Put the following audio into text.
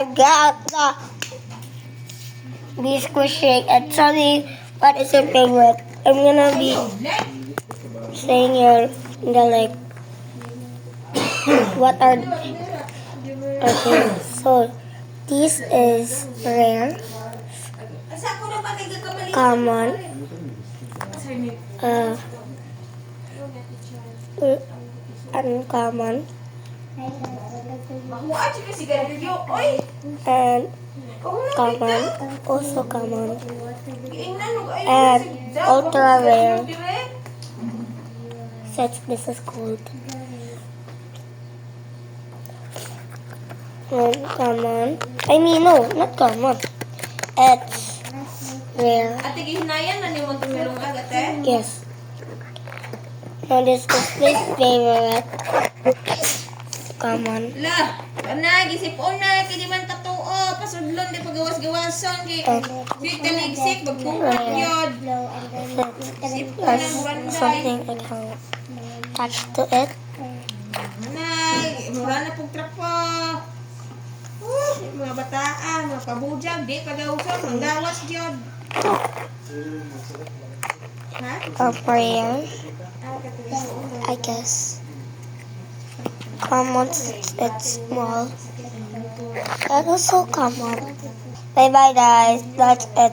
got the biscuit shake. And Sunny, what is your favorite? I'm gonna be saying your the like what are okay. So this is rare, common, uncommon, and common, also common, and ultra rare. Such this is called common. I mean no, not common. It's rare. Ate gihinayan na ni mo tumulong agad eh. Yes. Now this is my favorite. Common. La, kana gisipon na kay di man tatuo, pasudlon di pagawas-gawason kay di taligsik bagpungkot yod. There's something I can touch to it. Nay, mura na pug trapo. Mga bataan, mga pabujag, di pagawson, manggawas yod. Ha? Rare, I guess. Common, it's small. And also common. Bye bye guys. That's it.